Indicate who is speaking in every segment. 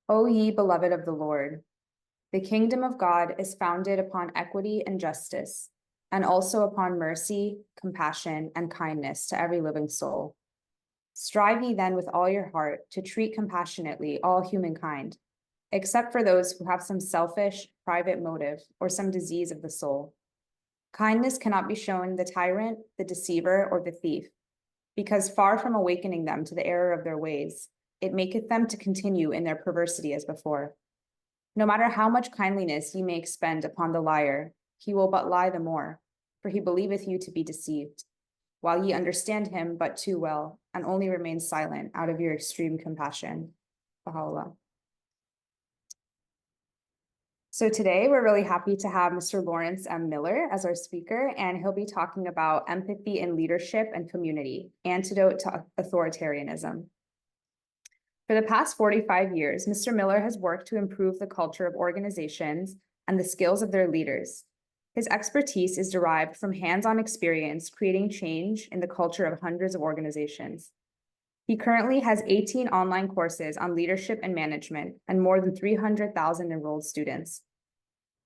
Speaker 1: O ye beloved of the Lord, the kingdom of God is founded upon equity and justice, and also upon mercy, compassion, and kindness to every living soul. Strive ye then with all your heart to treat compassionately all humankind, except for those who have some selfish, private motive or some disease of the soul. Kindness cannot be shown the tyrant, the deceiver, or the thief, because far from awakening them to the error of their ways, it maketh them to continue in their perversity as before. No matter how much kindliness ye may expend upon the liar, he will but lie the more, for he believeth you to be deceived, while ye understand him but too well, and only remain silent out of your extreme compassion. Baha'u'llah. So today we're really happy to have Mr. Lawrence M. Miller as our speaker, and he'll be talking about empathy in leadership and community, antidote to authoritarianism. For the past 45 years, Mr. Miller has worked to improve the culture of organizations and the skills of their leaders. His expertise is derived from hands-on experience creating change in the culture of hundreds of organizations. He currently has 18 online courses on leadership and management and more than 300,000 enrolled students.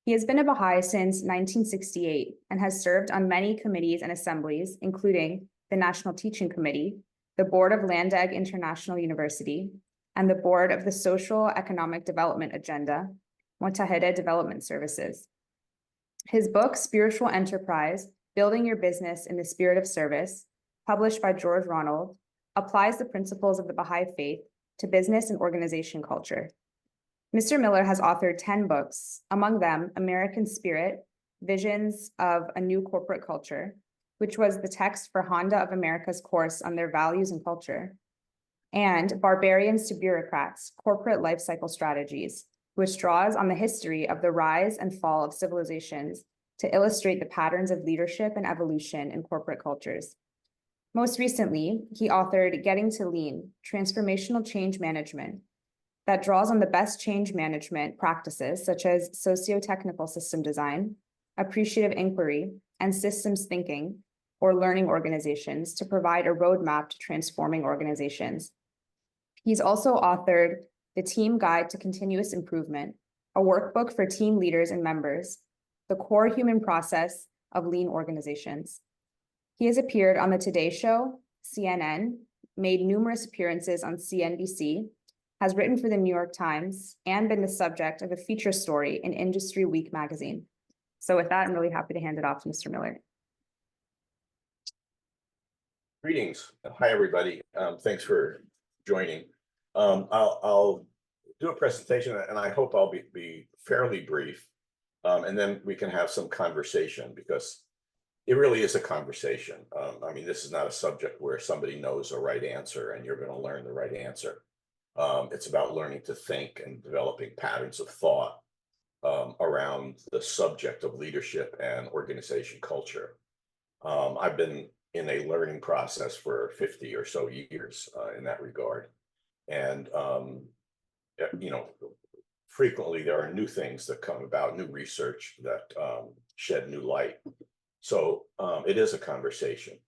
Speaker 1: He has been a Baha'i since 1968 and has served on many committees and assemblies, including the National Teaching Committee, the Board of Landegg International University, and the Board of the Social Economic Development Agenda, Mottaheddeh Development Services. His book, Spiritual Enterprise, Building Your Business in the Spirit of Service, published by George Ronald, applies the principles of the Baha'i Faith to business and organization culture. Mr. Miller has authored 10 books, among them American Spirit, Visions of a New Corporate Culture, which was the text for Honda of America's course on their values and culture, and Barbarians to Bureaucrats, Corporate Life Cycle Strategies, which draws on the history of the rise and fall of civilizations to illustrate the patterns of leadership and evolution in corporate cultures. Most recently, he authored Getting to Lean, Transformational Change Management, that draws on the best change management practices such as socio-technical system design, appreciative inquiry, and systems thinking, or learning organizations to provide a roadmap to transforming organizations. He's also authored The Team Guide to Continuous Improvement, a workbook for team leaders and members, the core human process of lean organizations. He has appeared on the Today Show, CNN, made numerous appearances on CNBC, has written for the New York Times, and been the subject of a feature story in Industry Week magazine. So with that, I'm really happy to hand it off to Mr. Miller.
Speaker 2: Greetings. Hi, everybody. Thanks for joining. I'll do a presentation, and I hope I'll be fairly brief, and then we can have some conversation, because it really is a conversation. I mean, this is not a subject where somebody knows a right answer and you're going to learn the right answer. It's about learning to think and developing patterns of thought around the subject of leadership and organization culture. I've been in a learning process for 50 or so years in that regard. And, frequently there are new things that come about, new research that shed new light. So it is a conversation.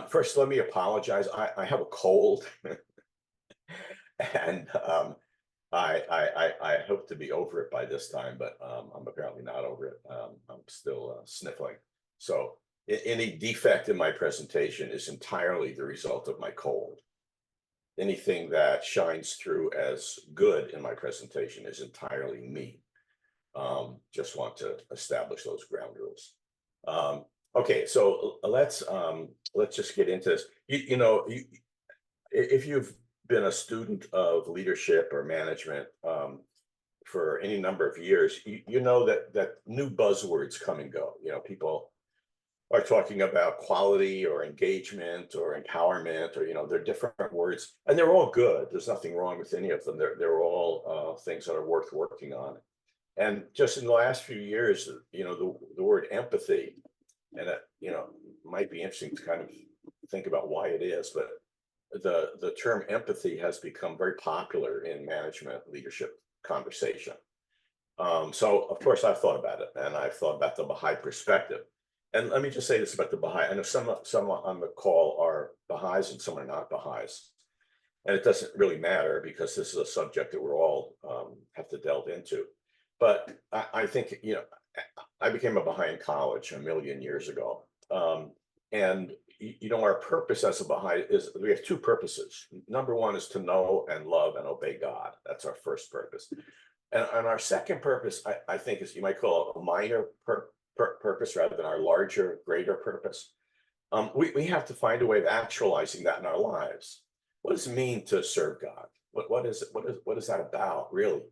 Speaker 2: First, let me apologize. I have a cold and I hope to be over it by this time, but I'm apparently not over it. I'm still sniffling. So any defect in my presentation is entirely the result of my cold. Anything that shines through as good in my presentation is entirely me. Just want to establish those ground rules. Okay, so let's just get into this. If you've been a student of leadership or management for any number of years, you know that new buzzwords come and go. People are talking about quality or engagement or empowerment, or they're different words, and they're all good. There's nothing wrong with any of them. They're all things that are worth working on. And just in the last few years, the word empathy, and it might be interesting to kind of think about why it is, but the term empathy has become very popular in management leadership conversation. So of course I've thought about it, and I've thought about the Baha'i perspective. And let me just say this about the Baha'i. I know some on the call are Baha'is and some are not Baha'is. And it doesn't really matter, because this is a subject that we're all have to delve into. But I think, I became a Baha'i in college a million years ago. And our purpose as a Baha'i is we have two purposes. Number one is to know and love and obey God. That's our first purpose. And our second purpose, I think, is you might call it a minor purpose rather than our larger, greater purpose. We have to find a way of actualizing that in our lives. What does it mean to serve God? What is that about, really?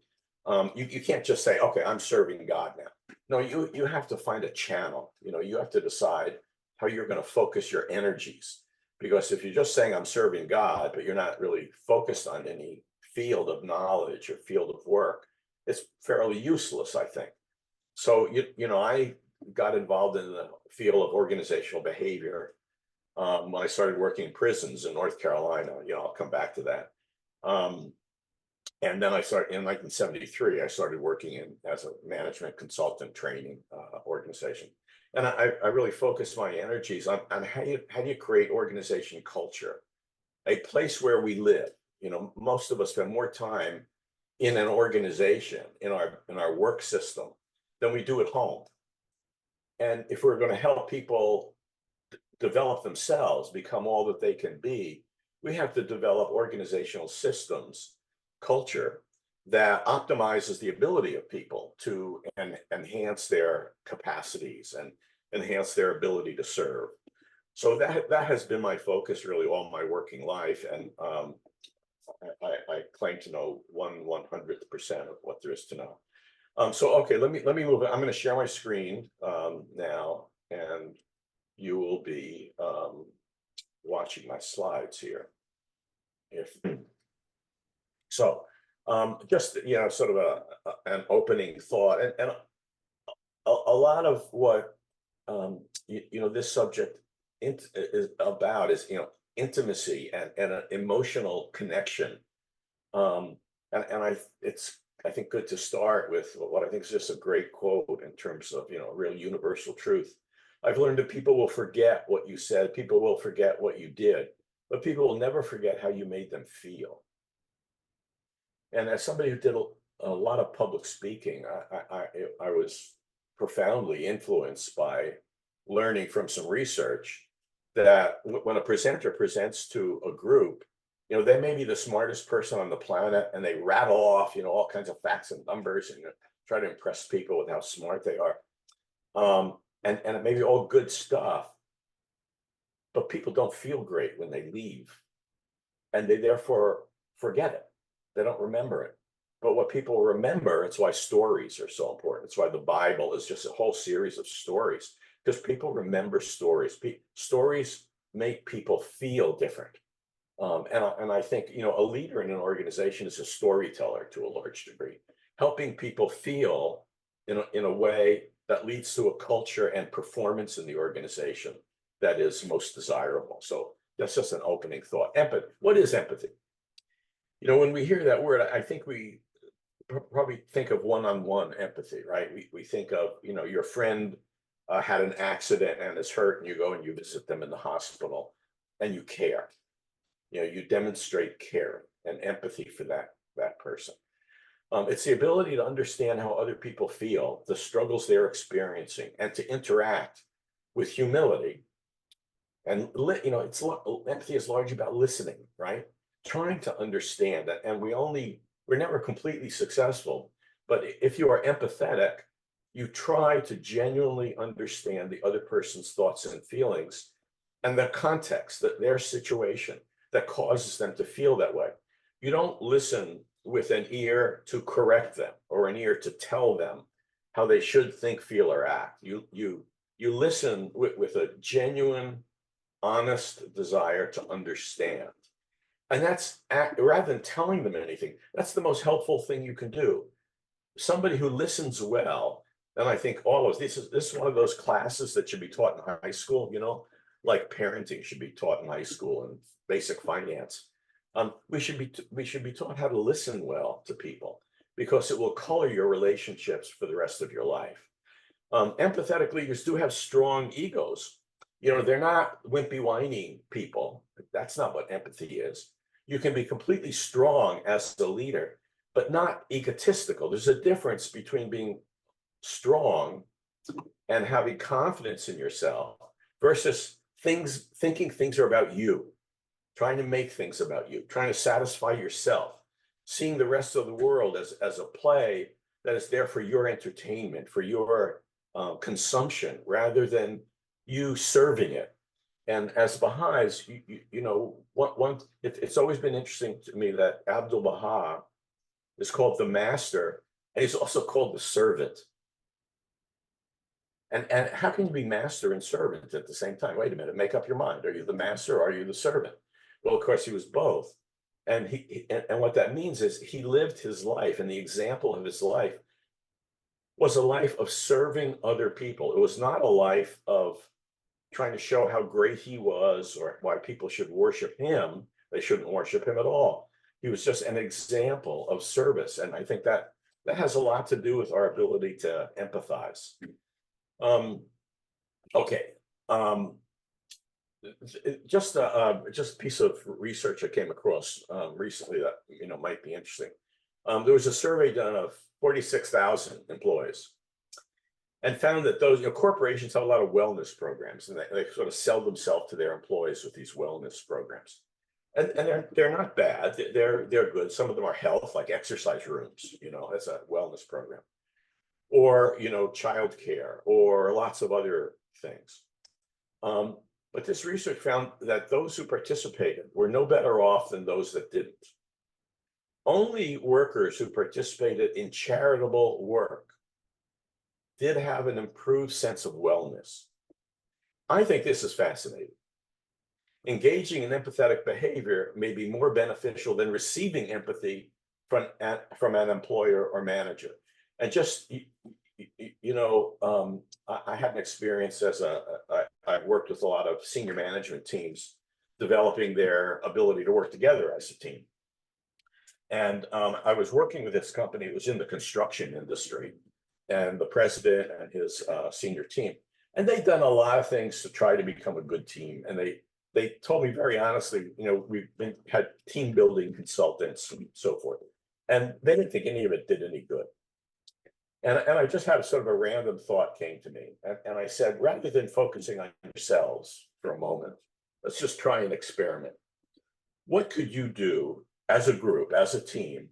Speaker 2: You can't just say, okay, I'm serving God now. No, you have to find a channel. You have to decide how you're going to focus your energies. Because if you're just saying I'm serving God, but you're not really focused on any field of knowledge or field of work, it's fairly useless, I think. So, I got involved in the field of organizational behavior when I started working in prisons in North Carolina. I'll come back to that. And then I started in 1973, I started working as a management consultant training organization. And I really focused my energies on how do you create organization culture, a place where we live. Most of us spend more time in an organization, in our work system, than we do at home. And if we're going to help people develop themselves, become all that they can be, we have to develop organizational systems, culture that optimizes the ability of people to enhance their capacities and enhance their ability to serve. So that has been my focus really all my working life. And I claim to know 1/100th% of what there is to know. So okay, let me move it. I'm going to share my screen now, and you will be watching my slides here. Just sort of an opening thought, and a lot of what this subject is about is intimacy and an emotional connection. It's I think good to start with what I think is just a great quote in terms of real universal truth. I've learned that people will forget what you said, people will forget what you did, but people will never forget how you made them feel. And as somebody who did a lot of public speaking, I was profoundly influenced by learning from some research that when a presenter presents to a group, they may be the smartest person on the planet, and they rattle off, all kinds of facts and numbers and try to impress people with how smart they are. And it may be all good stuff, but people don't feel great when they leave, and they therefore forget it. They don't remember it. But what people remember, it's why stories are so important. It's why the Bible is just a whole series of stories, because people remember stories. Stories make people feel different. And I think, a leader in an organization is a storyteller to a large degree, helping people feel in a way that leads to a culture and performance in the organization that is most desirable. So that's just an opening thought. Empathy. What is empathy? When we hear that word, I think we probably think of one-on-one empathy, right? We think of, your friend had an accident and is hurt, and you go and you visit them in the hospital, and you care. You demonstrate care and empathy for that person. It's the ability to understand how other people feel, the struggles they're experiencing, and to interact with humility. And empathy is largely about listening, right? Trying to understand that, and we're never completely successful. But if you are empathetic, you try to genuinely understand the other person's thoughts and feelings and the context, their situation that causes them to feel that way. You don't listen with an ear to correct them or an ear to tell them how they should think, feel, or act. You listen with a genuine, honest desire to understand. And that's, rather than telling them anything, that's the most helpful thing you can do. Somebody who listens well, and I think all of this is one of those classes that should be taught in high school, like parenting should be taught in high school and basic finance. We should be taught how to listen well to people, because it will color your relationships for the rest of your life. Empathetic leaders do have strong egos. They're not wimpy, whining people. That's not what empathy is. You can be completely strong as a leader, but not egotistical. There's a difference between being strong and having confidence in yourself versus thinking things are about you, trying to make things about you, trying to satisfy yourself, seeing the rest of the world as a play that is there for your entertainment, for your consumption, rather than you serving it. And as Baha'is, it's always been interesting to me that Abdul Baha is called the master, and he's also called the servant. And how can you be master and servant at the same time? Wait a minute, make up your mind. Are you the master or are you the servant? Well, of course, he was both. And and what that means is he lived his life, and the example of his life was a life of serving other people. It was not a life of trying to show how great he was or why people should worship him. They shouldn't worship him at all. He was just an example of service. And I think that has a lot to do with our ability to empathize. Okay. Just a piece of research I came across recently that might be interesting. There was a survey done of 46,000 employees, and found that those corporations have a lot of wellness programs, and they sort of sell themselves to their employees with these wellness programs, and they're not bad. They're good. Some of them are health, like exercise rooms. As a wellness program, or childcare, or lots of other things. But this research found that those who participated were no better off than those that didn't. Only workers who participated in charitable work did have an improved sense of wellness. I think this is fascinating. Engaging in empathetic behavior may be more beneficial than receiving empathy from an employer or manager. And just, I had an experience I've worked with a lot of senior management teams developing their ability to work together as a team. And I was working with this company. It was in the construction industry, and the president and his senior team. And they'd done a lot of things to try to become a good team. And they told me very honestly, we've had team building consultants and so forth. And they didn't think any of it did any good. And I just had sort of a random thought came to me. And I said, rather than focusing on yourselves for a moment, let's just try an experiment. What could you do as a group, as a team,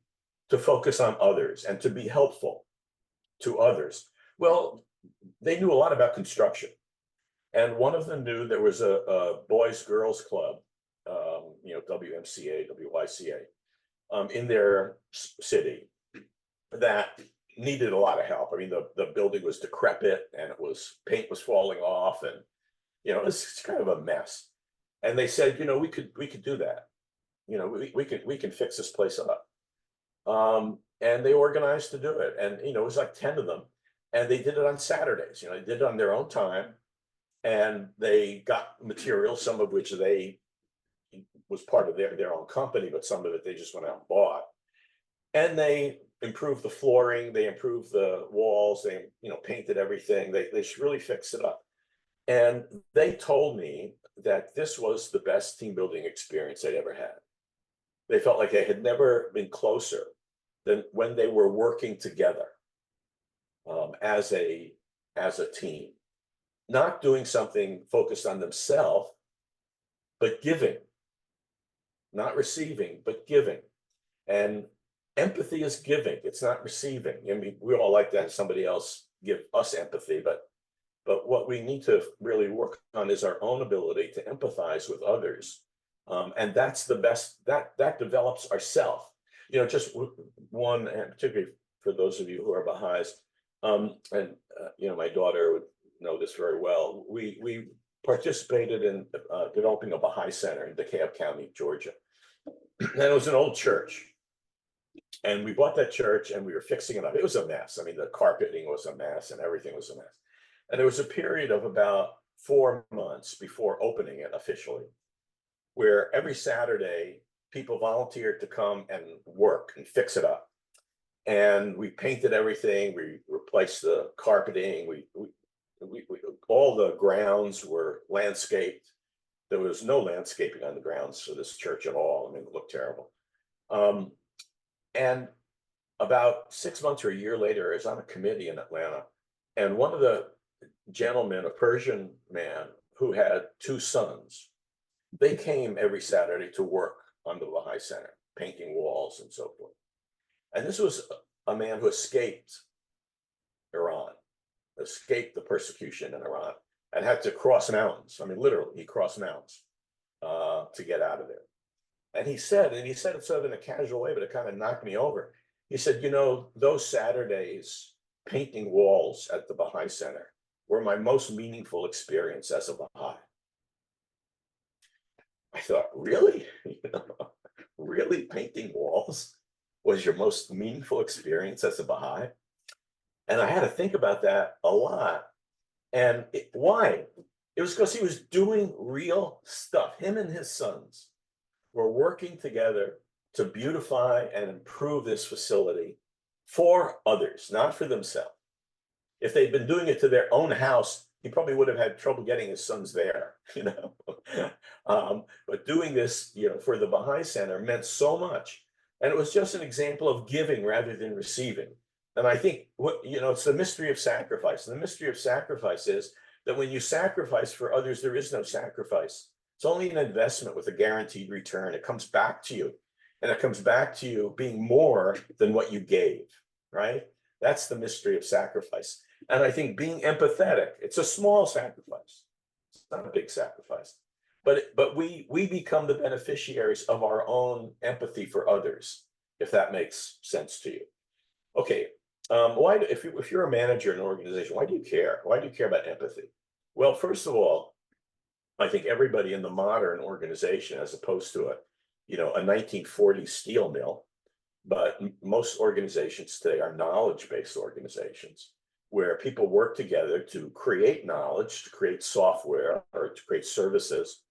Speaker 2: to focus on others and to be helpful to others? Well, they knew a lot about construction. And one of them knew there was a boys girls club, WMCA, WYCA, in their city that needed a lot of help. I mean, the building was decrepit, and paint was falling off, and it was kind of a mess. And they said, we could do that. We can fix this place up. And they organized to do it. And it was like 10 of them. And they did it on Saturdays. They did it on their own time. And they got material, some of which was part of their own company, but some of it they just went out and bought. And they improved the flooring, they improved the walls, they painted everything. They really fixed it up. And they told me that this was the best team building experience they'd ever had. They felt like they had never been closer than when they were working together as a team, not doing something focused on themselves, but giving, not receiving, but giving. And empathy is giving. It's not receiving. I mean, we all like to have somebody else give us empathy, but what we need to really work on is our own ability to empathize with others. And that's the best, that develops ourself. Just one, and particularly for those of you who are Baha'is, my daughter would know this very well. We participated in developing a Baha'i center in DeKalb County, Georgia. And it was an old church. And we bought that church and we were fixing it up. It was a mess. I mean, the carpeting was a mess and everything was a mess. And there was a period of about 4 months before opening it officially, where every Saturday people volunteered to come and work and fix it up. And we painted everything. We replaced the carpeting. We all the grounds were landscaped. There was no landscaping on the grounds for this church at all. I mean, it looked terrible. And about 6 months or a year later, I was on a committee in Atlanta, and one of the gentlemen, a Persian man who had two sons, they came every Saturday to work on the Baha'i Center, painting walls and so forth. And this was a man who escaped Iran, escaped the persecution in Iran, and had to cross mountains. I mean, literally, he crossed mountains to get out of there. And he said it sort of in a casual way, but it kind of knocked me over. He said, you know, those Saturdays painting walls at the Baha'i Center were my most meaningful experience as a Baha'i. I thought, really? Really painting walls was your most meaningful experience as a Baha'i? And I had to think about that a lot. And why? It was because he was doing real stuff. Him and his sons were working together to beautify and improve this facility for others, not for themselves. If they'd been doing it to their own house, he probably would have had trouble getting his sons there, you know. But doing this, you know, for the Baha'i Center meant so much. And it was just an example of giving rather than receiving. And I think, you know, it's the mystery of sacrifice. And the mystery of sacrifice is that when you sacrifice for others, there is no sacrifice. It's only an investment with a guaranteed return. It comes back to you. And it comes back to you being more than what you gave, right? That's the mystery of sacrifice. And I think being empathetic, it's a small sacrifice. It's not a big sacrifice. But we become the beneficiaries of our own empathy for others, if that makes sense to you. Okay, why, if you're a manager in an organization, why do you care? Why do you care about empathy? Well, first of all, I think everybody in the modern organization, as opposed to a 1940s steel mill, but most organizations today are knowledge-based organizations where people work together to create knowledge, to create software, or to create services.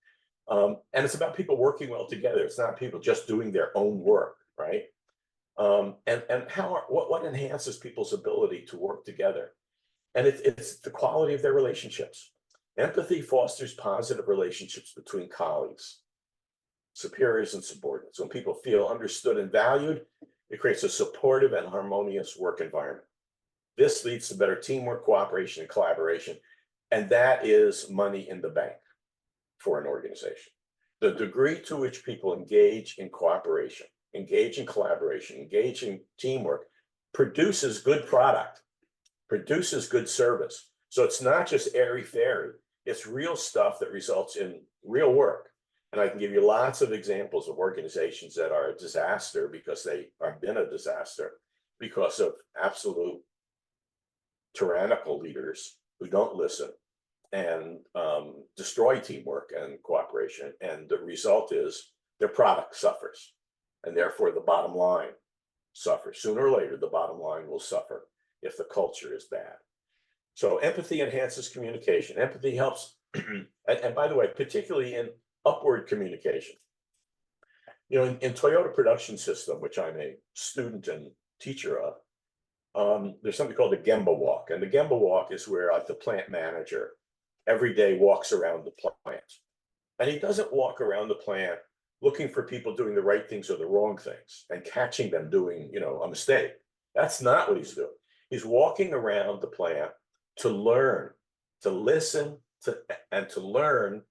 Speaker 2: And it's about people working well together. It's not people just doing their own work, right? And what enhances people's ability to work together? And it's the quality of their relationships. Empathy fosters positive relationships between colleagues, superiors and subordinates. When people feel understood and valued, it creates a supportive and harmonious work environment. This leads to better teamwork, cooperation, and collaboration. And that is money in the bank for an organization. The degree to which people engage in cooperation, engage in collaboration, engage in teamwork, produces good product, produces good service. So it's not just airy-fairy. It's real stuff that results in real work. And I can give you lots of examples of organizations that are a disaster because they have been a disaster because of absolute tyrannical leaders who don't listen and destroy teamwork and cooperation. And the result is their product suffers. And therefore, the bottom line suffers. Sooner or later, the bottom line will suffer if the culture is bad. So empathy enhances communication. Empathy helps, and by the way, particularly in upward communication. You know, in Toyota Production System, which I'm a student and teacher of, there's something called the Gemba Walk. And the Gemba Walk is where the plant manager every day walks around the plant. And he doesn't walk around the plant looking for people doing the right things or the wrong things and catching them doing, a mistake. That's not what he's doing. He's walking around the plant to learn, to listen, and to learn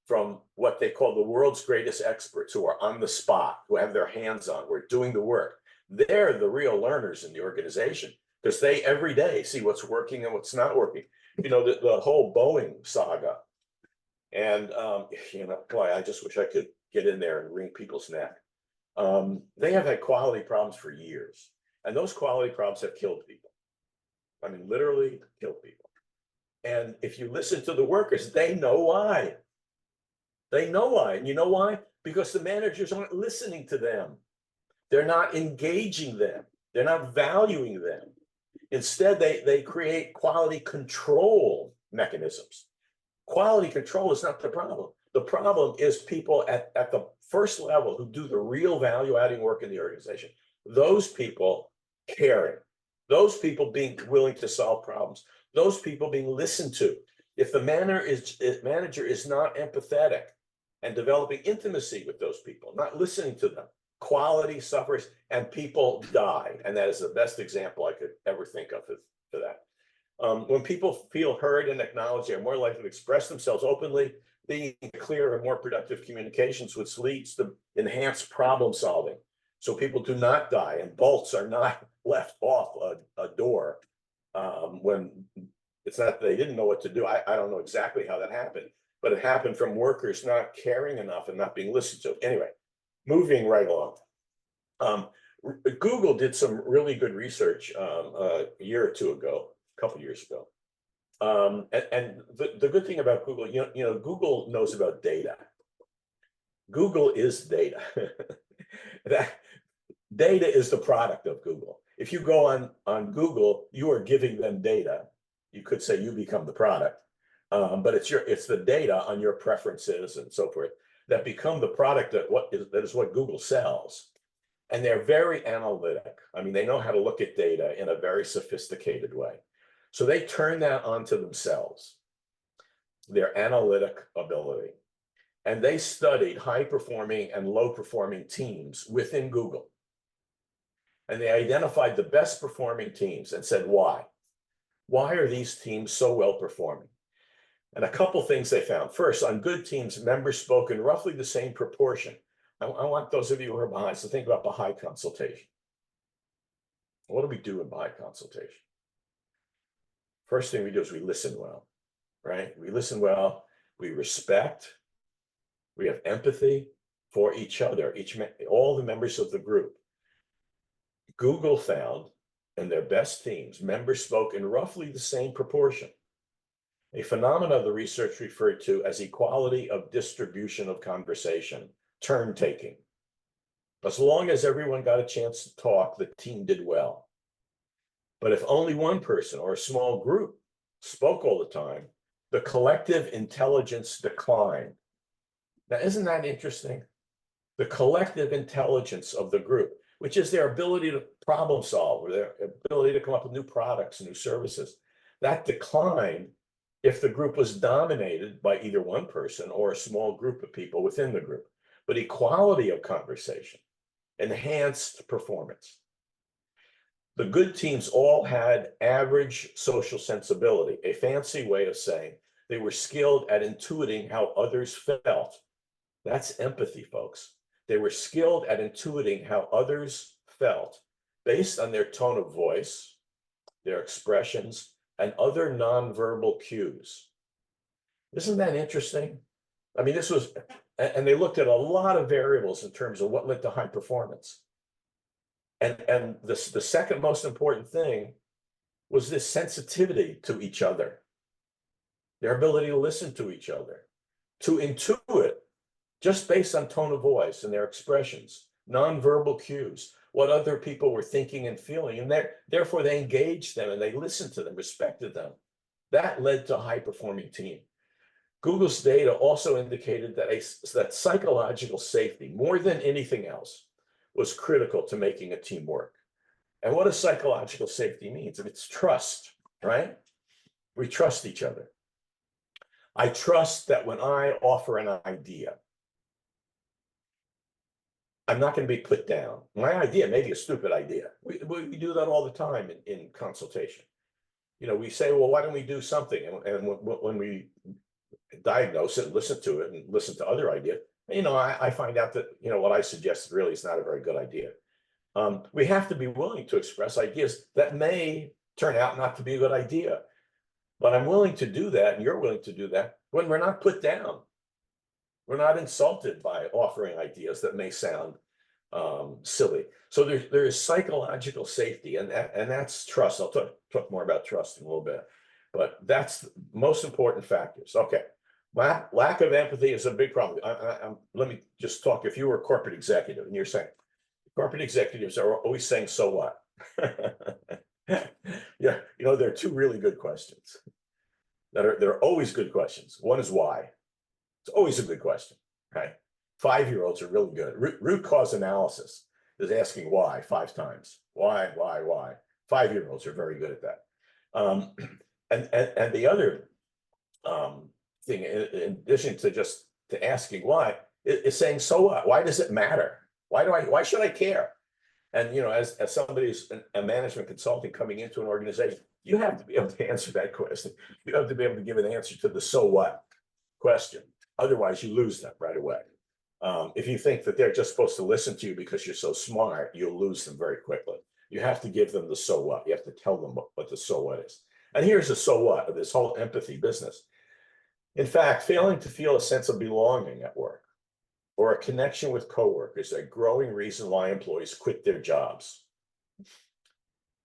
Speaker 2: from what they call the world's greatest experts who are on the spot, who have their hands on, who are doing the work. They're the real learners in the organization because they every day see what's working and what's not working. You know, the whole Boeing saga. And, boy, I just wish I could get in there and wring people's neck. They have had quality problems for years. And those quality problems have killed people. I mean, literally killed people. And if you listen to the workers, they know why. They know why. And you know why? Because the managers aren't listening to them. They're not engaging them. They're not valuing them. Instead, they create quality control mechanisms. Quality control is not the problem. The problem is people at the first level who do the real value-adding work in the organization. Those people caring. Those people being willing to solve problems. Those people being listened to. If the manager is not empathetic and developing intimacy with those people, not listening to them, quality suffers, and people die. And that is the best example I could ever think of for that. When people feel heard and acknowledged, they're more likely to express themselves openly, being clear and more productive communications, which leads to enhanced problem solving. So people do not die, and bolts are not left off a door when it's not they didn't know what to do. I don't know exactly how that happened, but it happened from workers not caring enough and not being listened to. Anyway, moving right along. Google did some really good research a year or two ago, a couple years ago. And the good thing about Google, Google knows about data. Google is data. That data is the product of Google. If you go on Google, you are giving them data. You could say you become the product, but it's the data on your preferences and so forth that become the product that is what Google sells. And they're very analytic. I mean, they know how to look at data in a very sophisticated way. So they turn that onto themselves, their analytic ability. And they studied high-performing and low-performing teams within Google. And they identified the best-performing teams and said, why? Why are these teams so well-performing? And a couple things they found. First, on good teams, members spoke in roughly the same proportion. I want those of you who are Baha'is to think about Baha'i consultation. What do we do in Baha'i consultation? First thing we do is we listen well, right? We listen well, we respect, we have empathy for each other, all the members of the group. Google found in their best teams, members spoke in roughly the same proportion, a phenomenon the research referred to as equality of distribution of conversation, turn taking. As long as everyone got a chance to talk, the team did well. But if only one person or a small group spoke all the time, the collective intelligence declined. Now, isn't that interesting? The collective intelligence of the group, which is their ability to problem solve or their ability to come up with new products, new services, that declined if the group was dominated by either one person or a small group of people within the group. But equality of conversation enhanced performance. The good teams all had average social sensibility, a fancy way of saying they were skilled at intuiting how others felt. That's empathy, folks. They were skilled at intuiting how others felt based on their tone of voice, their expressions, and other nonverbal cues. Isn't that interesting? I mean, and they looked at a lot of variables in terms of what led to high performance. And the second most important thing was this sensitivity to each other, their ability to listen to each other, to intuit just based on tone of voice and their expressions, nonverbal cues, what other people were thinking and feeling. And therefore, they engaged them and they listened to them, respected them. That led to a high-performing team. Google's data also indicated that psychological safety, more than anything else, was critical to making a team work. And what does psychological safety mean? It's trust, right? We trust each other. I trust that when I offer an idea, I'm not going to be put down. My idea may be a stupid idea. We do that all the time in consultation. We say, well, why don't we do something? And when we diagnose it, listen to it, and listen to other ideas, I find out that, what I suggested really is not a very good idea. We have to be willing to express ideas that may turn out not to be a good idea. But I'm willing to do that, and you're willing to do that when we're not put down. We're not insulted by offering ideas that may sound silly. So there is psychological safety, and that's trust. I'll talk more about trust in a little bit, but that's the most important factors. Okay. Lack of empathy is a big problem. Let me just talk. If you were a corporate executive and you're saying, corporate executives are always saying, so what? Yeah, there are two really good questions they're always good questions. One is why. It's always a good question, right? 5-year-olds are really good. Root cause analysis is asking why 5 times. Why? 5-year-olds are very good at that. And the other thing, in addition to just asking why, is saying, so what? Why does it matter? Why should I care? And, as somebody who's a management consultant coming into an organization, you have to be able to answer that question. You have to be able to give an answer to the so what question. Otherwise, you lose them right away. If you think that they're just supposed to listen to you because you're so smart, you'll lose them very quickly. You have to give them the so what. You have to tell them what the so what is. And here's the so what of this whole empathy business. In fact, failing to feel a sense of belonging at work or a connection with coworkers is a growing reason why employees quit their jobs.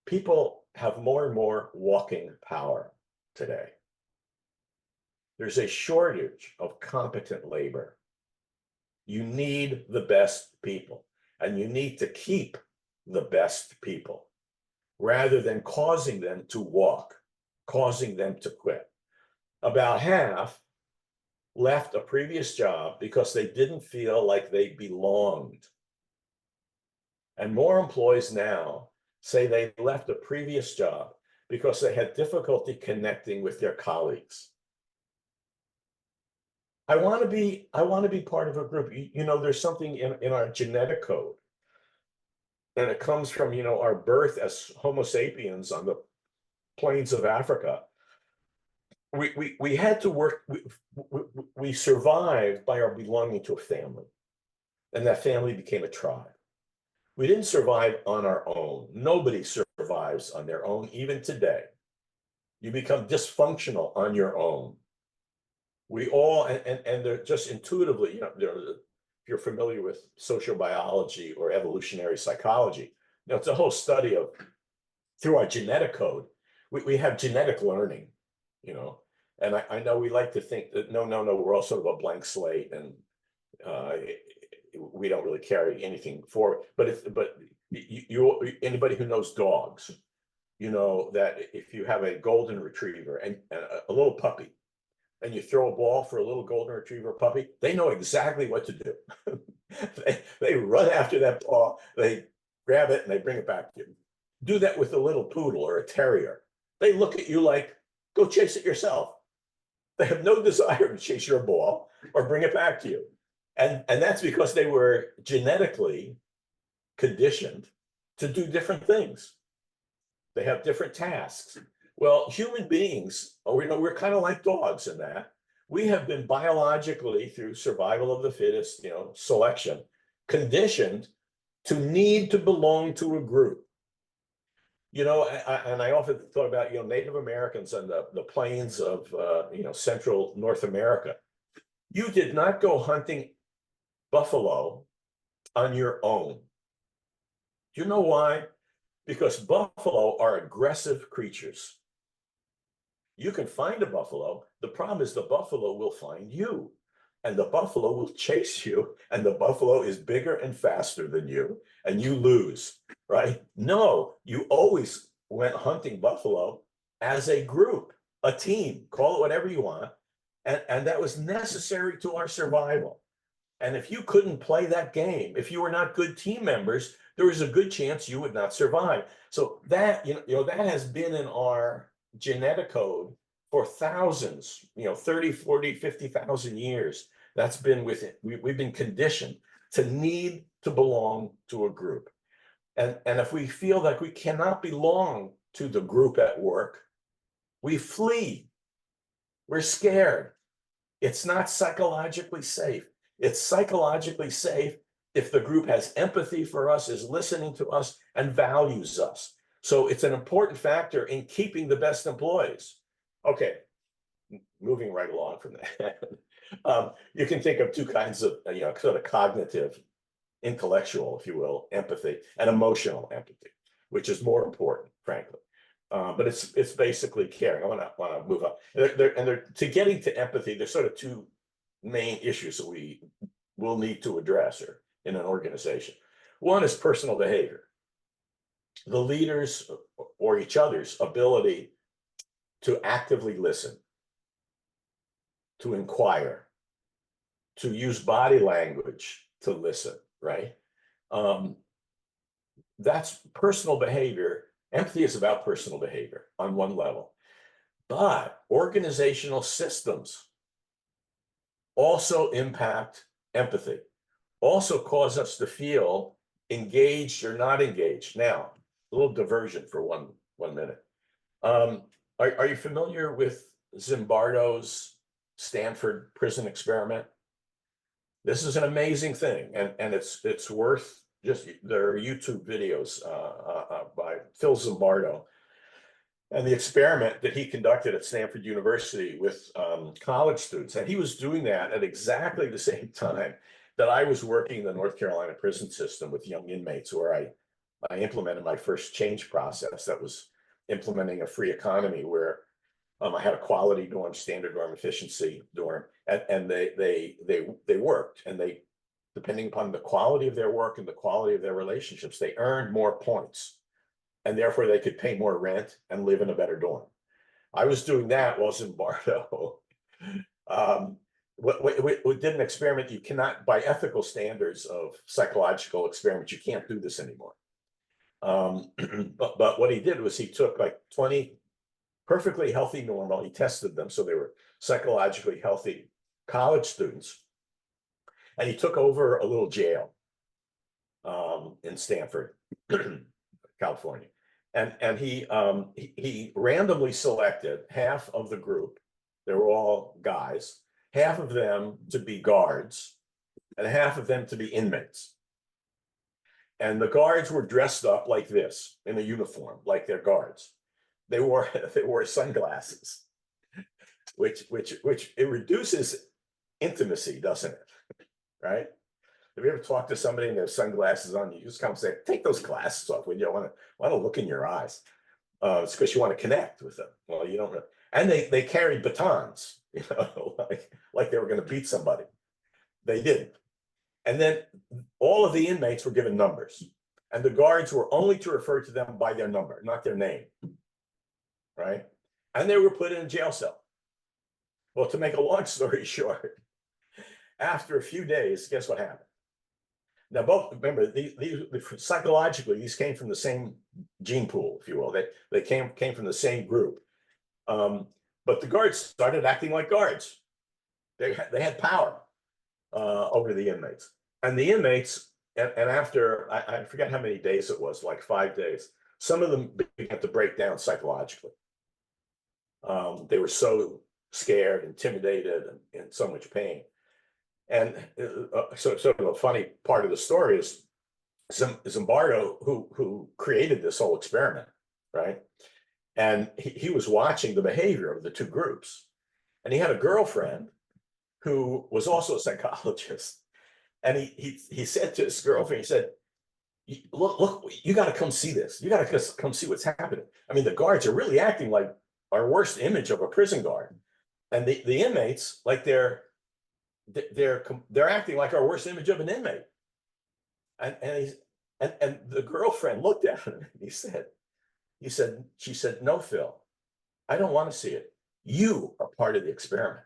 Speaker 2: People have more and more walking power today. There's a shortage of competent labor. You need the best people, and you need to keep the best people rather than causing them to walk, causing them to quit. About half left a previous job because they didn't feel like they belonged. And more employees now say they left a previous job because they had difficulty connecting with their colleagues. I want to be part of a group. There's something in our genetic code, and it comes from, our birth as Homo sapiens on the plains of Africa. We had to work. We survived by our belonging to a family, and that family became a tribe. We didn't survive on our own. Nobody survives on their own, even today. You become dysfunctional on your own. We all, and they're just intuitively, if you're familiar with social biology or evolutionary psychology, it's a whole study of, through our genetic code, we have genetic learning, and I know we like to think that, no, we're all sort of a blank slate, and we don't really carry anything forward. But anybody who knows dogs, that if you have a golden retriever and a little puppy, and you throw a ball for a little golden retriever puppy, they know exactly what to do. they run after that ball, they grab it, and they bring it back to you. Do that with a little poodle or a terrier. They look at you like, go chase it yourself. They have no desire to chase your ball or bring it back to you. And that's because they were genetically conditioned to do different things. They have different tasks. Well, human beings, we're kind of like dogs in that. We have been biologically, through survival of the fittest, selection, conditioned to need to belong to a group. And I often thought about, Native Americans on the plains of, central North America. You did not go hunting buffalo on your own. Do you know why? Because buffalo are aggressive creatures. You can find a buffalo. The problem is the buffalo will find you, and the buffalo will chase you, and the buffalo is bigger and faster than you, and you lose, right? No, you always went hunting buffalo as a group, a team, call it whatever you want, and that was necessary to our survival. And if you couldn't play that game, if you were not good team members, there was a good chance you would not survive. So that, that has been in our genetic code for thousands, 30, 40, 50,000 years. That's been with it. We've been conditioned to need to belong to a group. And if we feel like we cannot belong to the group at work, we flee. We're scared. It's not psychologically safe. It's psychologically safe if the group has empathy for us, is listening to us, and values us. So it's an important factor in keeping the best employees. Okay, moving right along from that. You can think of two kinds of, sort of cognitive, intellectual, if you will, empathy, and emotional empathy, which is more important, frankly. But it's basically caring. I want to move on. To getting to empathy, there's sort of two main issues that we will need to address in an organization. One is personal behavior. The leaders or each other's ability to actively listen, to inquire, to use body language to listen, right? That's personal behavior. Empathy is about personal behavior on one level. But organizational systems also impact empathy. also cause us to feel engaged or not engaged. Now, a little diversion for one minute. Are you familiar with Zimbardo's Stanford prison experiment? This is an amazing thing, and it's worth just, there are YouTube videos by Phil Zimbardo, and the experiment that he conducted at Stanford University with college students. And he was doing that at exactly the same time that I was working in the North Carolina prison system with young inmates, where I implemented my first change process that was implementing a free economy, where I had a quality dorm, standard dorm, efficiency dorm, and they worked, and they, depending upon the quality of their work and the quality of their relationships, they earned more points, and therefore they could pay more rent and live in a better dorm. I was doing that while Zimbardo we did an experiment. You cannot, by ethical standards of psychological experiments, you can't do this anymore. But what he did was he took like 20 perfectly healthy, normal, he tested them, so they were psychologically healthy college students, and he took over a little jail in Stanford, California. And he randomly selected half of the group, they were all guys, half of them to be guards, and half of them to be inmates. And the guards were dressed up like this, in a uniform, like they're guards. They wore sunglasses, which it reduces intimacy, doesn't it? Right? Have you ever talked to somebody and they have sunglasses on? You just come and say, "Take those glasses off when you want to look in your eyes." It's because you want to connect with them. Well, you don't. And they carried batons, like they were going to beat somebody. They didn't. And then all of the inmates were given numbers, and the guards were only to refer to them by their number, not their name. Right? And they were put in a jail cell. Well, to make a long story short, after a few days, guess what happened? Now, both, remember, these psychologically, these came from the same gene pool, if you will. They came from the same group. But the guards started acting like guards. They had power over the inmates. And the inmates, and after, I forget how many days it was, like 5 days, some of them began to break down psychologically. They were so scared, intimidated, and in so much pain. And so a funny part of the story is Zimbardo, who created this whole experiment, right? And he was watching the behavior of the two groups. And he had a girlfriend who was also a psychologist. And he said to his girlfriend, he said, look, you got to come see this. You got to come see what's happening. I mean, the guards are really acting like our worst image of a prison guard. And the inmates, like they're acting like our worst image of an inmate. And the girlfriend looked at him and she said, "No, Phil, I don't want to see it. You are part of the experiment.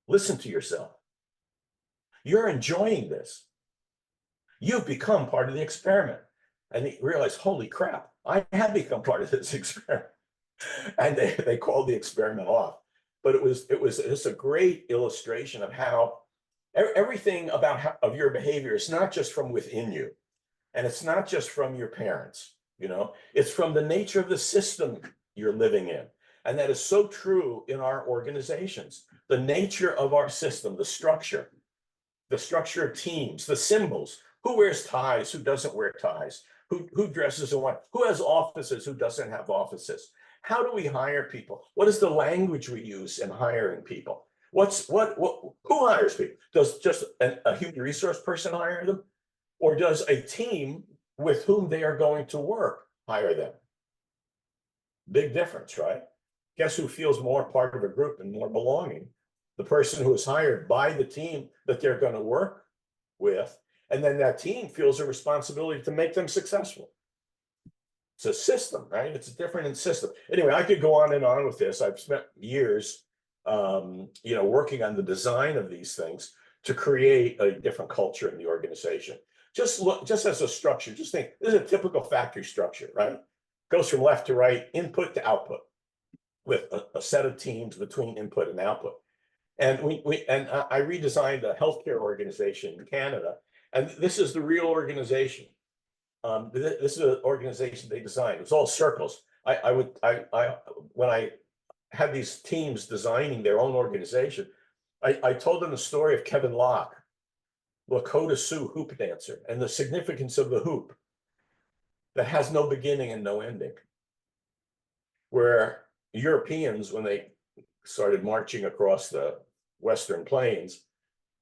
Speaker 2: Listen to yourself. You're enjoying this. You've become part of the experiment." And he realized, holy crap, I have become part of this experiment. And they called the experiment off. But it was just a great illustration of how everything of your behavior is not just from within you, and it's not just from your parents. It's from the nature of the system you're living in. And that is so true in our organizations. The nature of our system, the structure of teams, the symbols, who wears ties, who doesn't wear ties, who dresses in what, who has offices, who doesn't have offices. How do we hire people? What is the language we use in hiring people? Who hires people? Does just a human resource person hire them? Or does a team with whom they are going to work hire them? Big difference, right? Guess who feels more part of a group and more belonging? The person who is hired by the team that they're going to work with, and then that team feels a responsibility to make them successful. It's a system, right? It's a different system. Anyway, I could go on and on with this. I've spent years, working on the design of these things to create a different culture in the organization. Just as a structure, just think, this is a typical factory structure, right? Goes from left to right, input to output, with a set of teams between input and output. And I redesigned a healthcare organization in Canada, and this is the real organization. This is an organization they designed. It was all circles. When I had these teams designing their own organization, I told them the story of Kevin Locke, Lakota Sioux hoop dancer, and the significance of the hoop that has no beginning and no ending. Where Europeans, when they started marching across the Western Plains,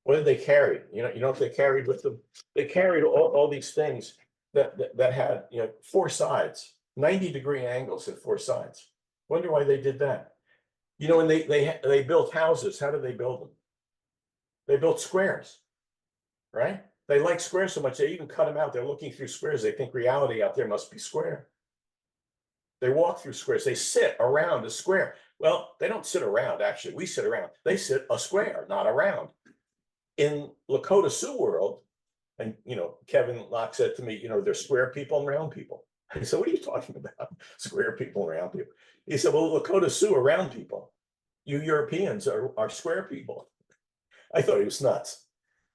Speaker 2: what did they carry? You know what they carried with them? They carried all these things that had, four sides, 90-degree angles at four sides. Wonder why they did that. When they built houses, how did they build them? They built squares, right? They like squares so much they even cut them out. They're looking through squares. They think reality out there must be square. They walk through squares. They sit around a square. Well, they don't sit around, actually. We sit around. They sit a square, not around. In Lakota Sioux world, and Kevin Locke said to me, there's square people and round people. I said, what are you talking about? Square people and round people. He said, well, Lakota Sioux are round people. You Europeans are square people. I thought he was nuts.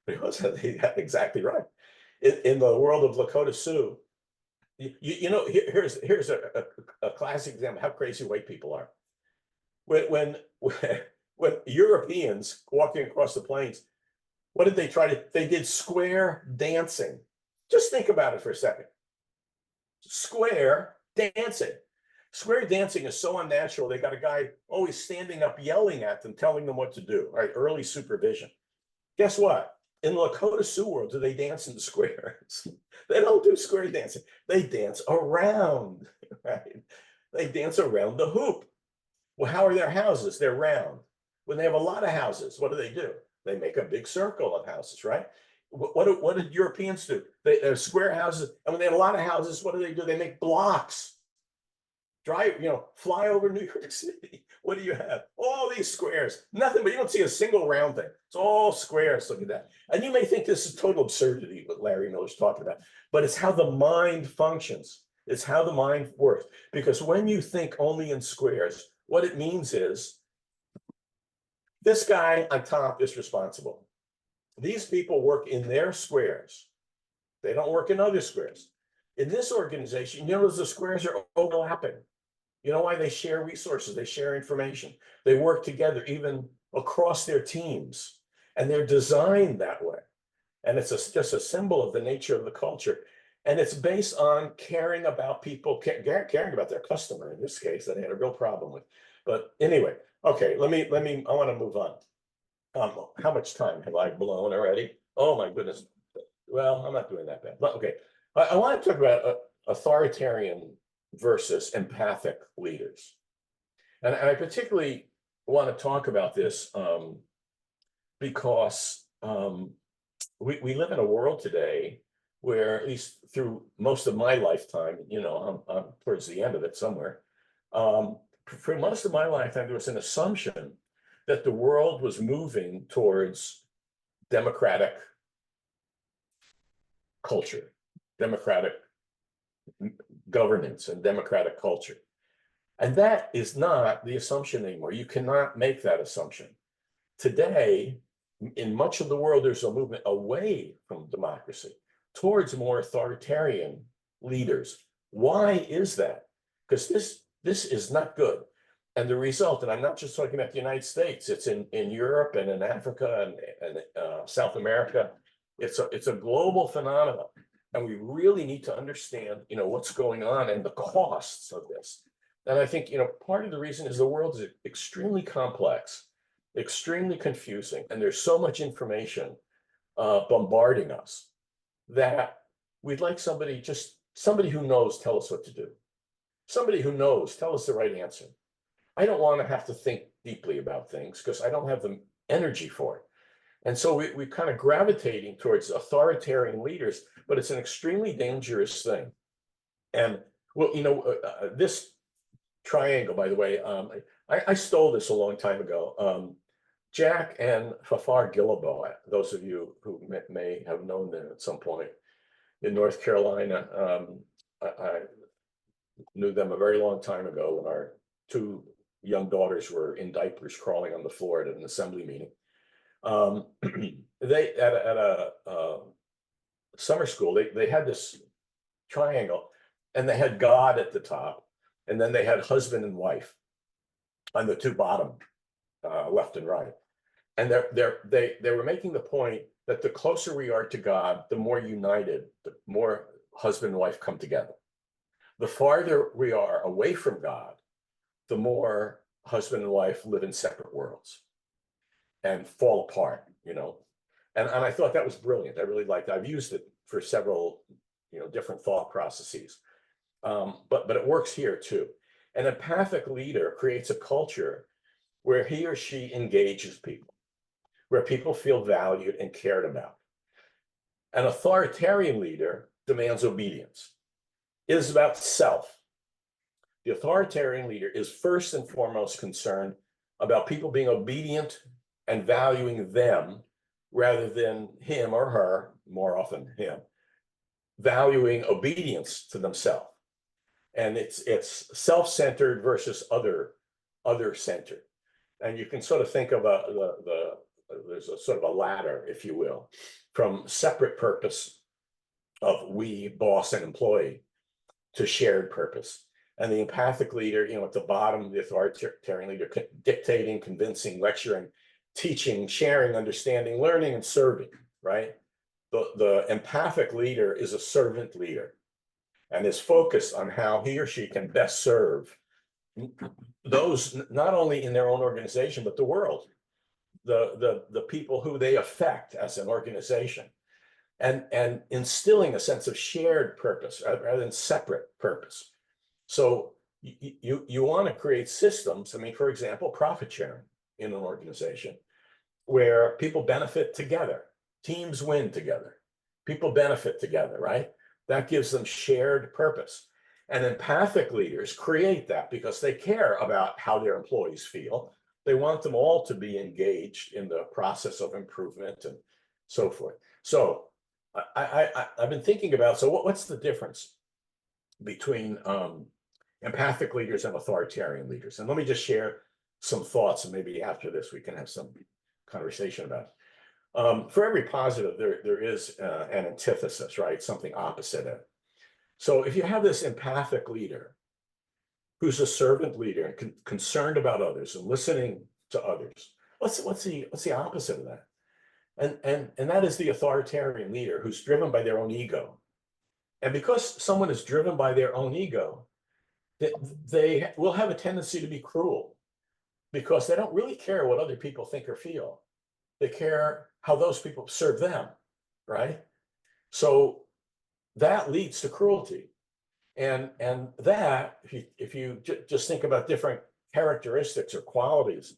Speaker 2: But he wasn't. He had exactly right. In the world of Lakota Sioux, here's a classic example of how crazy white people are. When Europeans walking across the plains, what did they try to? They did square dancing. Just think about it for a second. Square dancing. Square dancing is so unnatural. They got a guy always standing up, yelling at them, telling them what to do. Right? Early supervision. Guess what? In the Lakota Sioux world, do they dance in the squares? They don't do square dancing. They dance around, right? They dance around the hoop. Well, how are their houses? They're round. When they have a lot of houses, what do? They make a big circle of houses, right? What did Europeans do? They're square houses. And when they have a lot of houses, what do? They make blocks. Fly over New York City. What do you have? All these squares. Nothing, but you don't see a single round thing. It's all squares. Look at that. And you may think this is total absurdity, what Larry Miller's talking about, but it's how the mind functions. It's how the mind works. Because when you think only in squares, what it means is this guy on top is responsible. These people work in their squares. They don't work in other squares. In this organization, the squares are overlapping. You know why? They share resources, they share information, they work together even across their teams, and they're designed that way. And it's just a symbol of the nature of the culture. And it's based on caring about people, caring about their customer, in this case, that they had a real problem with. But anyway, okay, I want to move on. How much time have I blown already? Oh my goodness. Well, I'm not doing that bad, but okay. I want to talk about authoritarian versus empathic leaders. And I particularly want to talk about this because we live in a world today where, at least through most of my lifetime, I'm towards the end of it somewhere, for most of my lifetime, there was an assumption that the world was moving towards democratic culture, democratic governance and democratic culture. And that is not the assumption anymore. You cannot make that assumption. Today, in much of the world, there's a movement away from democracy towards more authoritarian leaders. Why is that? Because this is not good. And the result, and I'm not just talking about the United States, it's in Europe and in Africa and South America. It's a global phenomenon. And we really need to understand, what's going on and the costs of this. And I think, part of the reason is the world is extremely complex, extremely confusing, and there's so much information bombarding us that we'd like somebody who knows, tell us what to do. Somebody who knows, tell us the right answer. I don't want to have to think deeply about things because I don't have the energy for it. And so we're kind of gravitating towards authoritarian leaders, but it's an extremely dangerous thing. And well, this triangle, by the way, I stole this a long time ago. Jack and Fafar Gillibo, those of you who may have known them at some point in North Carolina, I knew them a very long time ago when our two young daughters were in diapers crawling on the floor at an assembly meeting. They at a summer school, they had this triangle, and they had God at the top, and then they had husband and wife on the two bottom, left and right. And they were making the point that the closer we are to God, the more united, the more husband and wife come together. The farther we are away from God, the more husband and wife live in separate worlds and fall apart, you know. And I thought that was brilliant. I really liked it. I've used it for several, different thought processes. But it works here too. An empathic leader creates a culture where he or she engages people, where people feel valued and cared about. An authoritarian leader demands obedience. It is about self. The authoritarian leader is first and foremost concerned about people being obedient and valuing them rather than him or her, more often him, valuing obedience to themselves. And it's self-centered versus other-centered. And you can sort of think of there's a sort of a ladder, if you will, from separate purpose of we, boss and employee, to shared purpose. And the empathic leader, at the bottom, the authoritarian leader, dictating, convincing, lecturing, teaching, sharing, understanding, learning, and serving, right? The empathic leader is a servant leader and is focused on how he or she can best serve those, not only in their own organization, but the world, the people who they affect as an organization, and instilling a sense of shared purpose rather than separate purpose. So you want to create systems, for example, profit sharing in an organization where people benefit together, teams win together, people benefit together, right? That gives them shared purpose. And empathic leaders create that because they care about how their employees feel. They want them all to be engaged in the process of improvement and so forth. So I've been thinking about, so what's the difference between empathic leaders and authoritarian leaders? And let me just share some thoughts, and maybe after this we can have some conversation about it. For every positive, there is an antithesis, right? Something opposite it. So if you have this empathic leader who's a servant leader and concerned about others and listening to others, what's the opposite of that? And that is the authoritarian leader who's driven by their own ego. And because someone is driven by their own ego, they will have a tendency to be cruel because they don't really care what other people think or feel. They care how those people serve them, right? So that leads to cruelty. And that, if you just think about different characteristics or qualities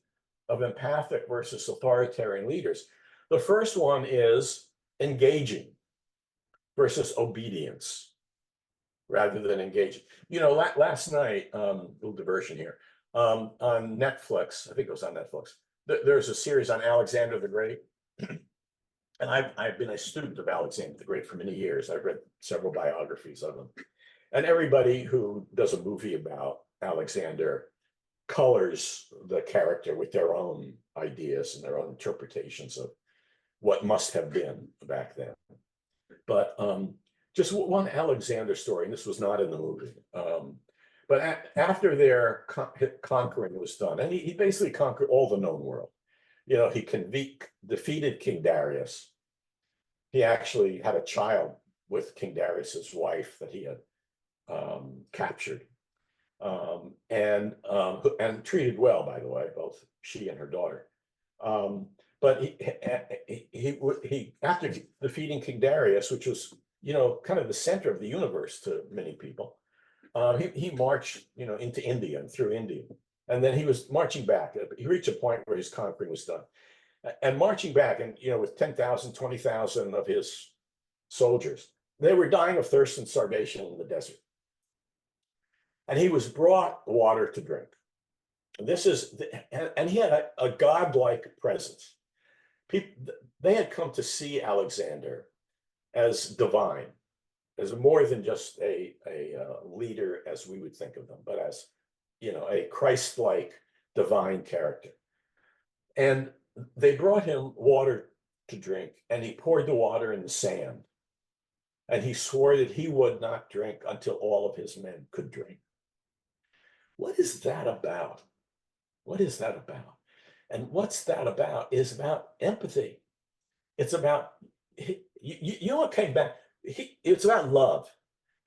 Speaker 2: of empathic versus authoritarian leaders, the first one is engaging versus obedience rather than engaging. Last night, little diversion here, on Netflix, I think it was on Netflix, there's a series on Alexander the Great. And I've been a student of Alexander the Great for many years. I've read several biographies of him. And everybody who does a movie about Alexander colors the character with their own ideas and their own interpretations of what must have been back then. But just one Alexander story, and this was not in the movie, but after their conquering was done, and he basically conquered all the known world. He defeated King Darius. He actually had a child with King Darius's wife that he had captured, and treated well, by the way, both she and her daughter. But he after defeating King Darius, which was kind of the center of the universe to many people, he marched into India and through India, and then he was marching back. He reached a point where his conquering was done, and marching back, and with 10,000, 20,000 of his soldiers, they were dying of thirst and starvation in the desert. And he was brought water to drink. And he had a godlike presence. They had come to see Alexander as divine, as more than just a leader as we would think of them, but as a Christ-like divine character. And they brought him water to drink, and he poured the water in the sand. And he swore that he would not drink until all of his men could drink. What is that about? What is that about? And what's that about is about empathy. It's about, you know what came back? It's about love.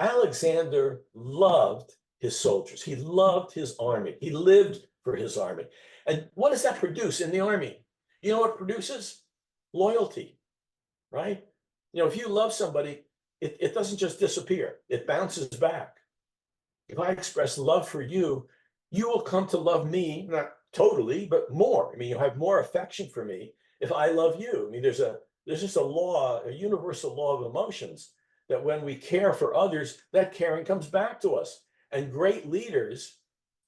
Speaker 2: Alexander loved his soldiers. He loved his army. He lived for his army. And what does that produce in the army? You know what it produces? Loyalty, right? You know, if you love somebody, it doesn't just disappear. It bounces back. If I express love for you, you will come to love me, not totally, but more. I mean, you'll have more affection for me if I love you. I mean, there's just a law, a universal law of emotions, that when we care for others, that caring comes back to us. And great leaders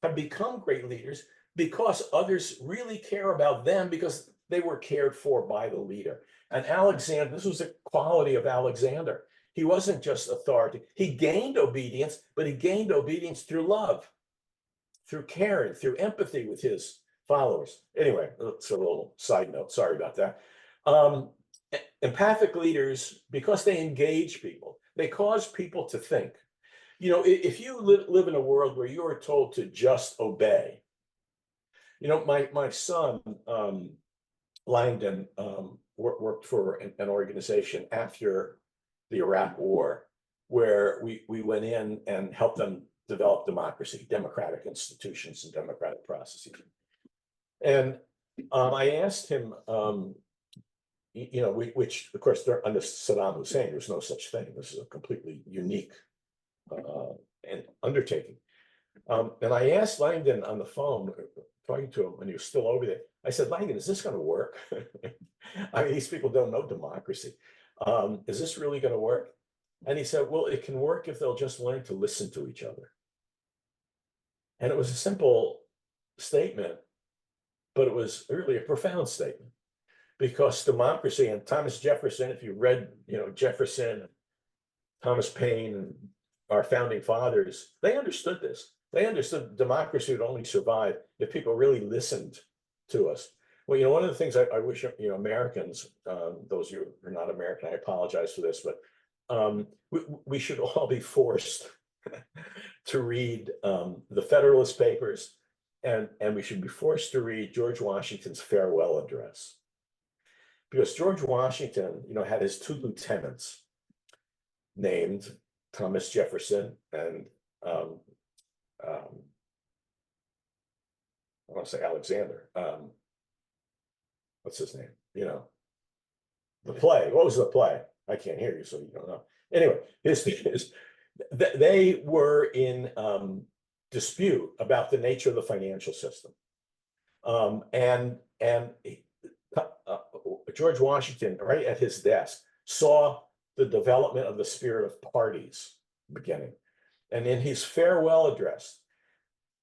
Speaker 2: have become great leaders because others really care about them because they were cared for by the leader. And Alexander, this was the quality of Alexander. He wasn't just authority. He gained obedience, but he gained obedience through love, through caring, through empathy with his followers. Anyway, it's a little side note. Sorry about that. Empathic leaders, because they engage people, they cause people to think. You know, if you live in a world where you are told to just obey, you know, my son, Langdon, worked for an organization after the Iraq War, where we went in and helped them develop democracy, democratic institutions and democratic processes. And I asked him, you know, which of course under Saddam Hussein, there's no such thing. This is a completely unique and undertaking. And I asked Langdon on the phone, talking to him when he was still over there, I said, Langdon, is this going to work? I mean, these people don't know democracy. Is this really going to work? And he said, well, it can work if they'll just learn to listen to each other. And it was a simple statement, but it was really a profound statement, because democracy, and Thomas Jefferson, if you read, you know, Jefferson, Thomas Paine, and our founding fathers, they understood this. They understood democracy would only survive if people really listened to us. Well, you know, one of the things I wish, you know, Americans, those of you who are not American, I apologize for this, but we should all be forced to read the Federalist Papers, and we should be forced to read George Washington's farewell address. Because George Washington, you know, had his two lieutenants named Thomas Jefferson and I want to say Alexander. What's his name? You know, the play. What was the play? I can't hear you, so you don't know. Anyway, they were in dispute about the nature of the financial system, and George Washington, right at his desk, saw the development of the spirit of parties beginning. And in his farewell address,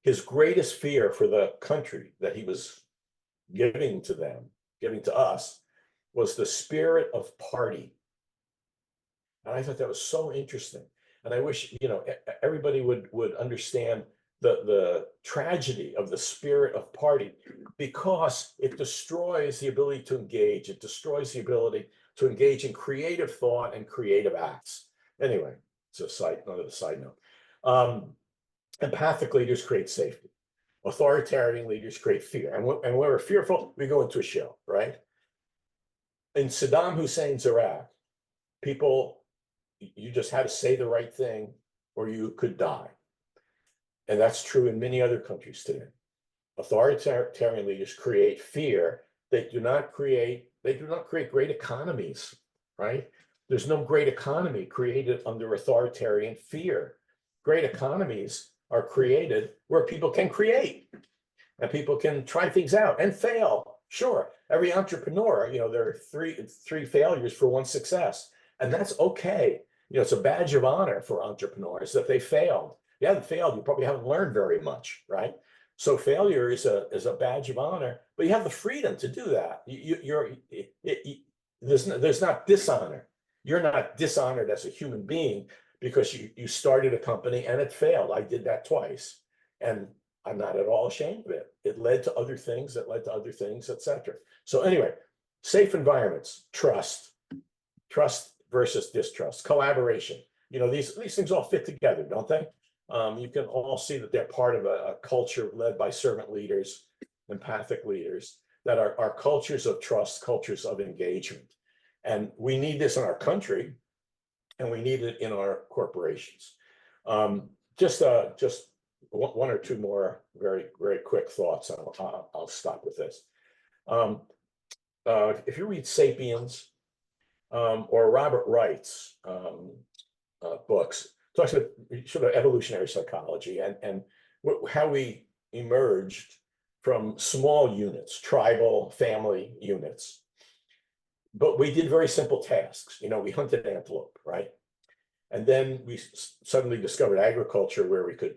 Speaker 2: his greatest fear for the country that he was giving to them, giving to us, was the spirit of party. And I thought that was so interesting. And I wish, you know, everybody would understand the tragedy of the spirit of party, because it destroys the ability to engage. It destroys the ability to engage in creative thought and creative acts. Anyway, it's another side note. Empathic leaders create safety. Authoritarian leaders create fear. And when we're fearful, we go into a shell, right? In Saddam Hussein's Iraq, people, you just had to say the right thing or you could die. And that's true in many other countries today. Authoritarian leaders create fear. They do not create great economies, right? There's no great economy created under authoritarian fear. Great economies are created where people can create and people can try things out and fail. Sure, every entrepreneur, you know, there are three failures for one success, and that's okay. You know, it's a badge of honor for entrepreneurs that they failed. If you haven't failed, you probably haven't learned very much, right? So failure is a badge of honor, but you have the freedom to do that. There's not dishonor. You're not dishonored as a human being because you started a company and it failed. I did that twice, and I'm not at all ashamed of it. It led to other things that led to other things, etc. So anyway, safe environments, trust versus distrust, collaboration. You know, these things all fit together, don't they? You can all see that they're part of a culture led by servant leaders, empathic leaders, that are cultures of trust, cultures of engagement. And we need this in our country, and we need it in our corporations. Just one or two more very, very quick thoughts, and I'll stop with this. If you read *Sapiens* or Robert Wright's books, talks about sort of evolutionary psychology and how we emerged from small units, tribal family units. But we did very simple tasks. You know, we hunted antelope, right? And then we suddenly discovered agriculture where we could,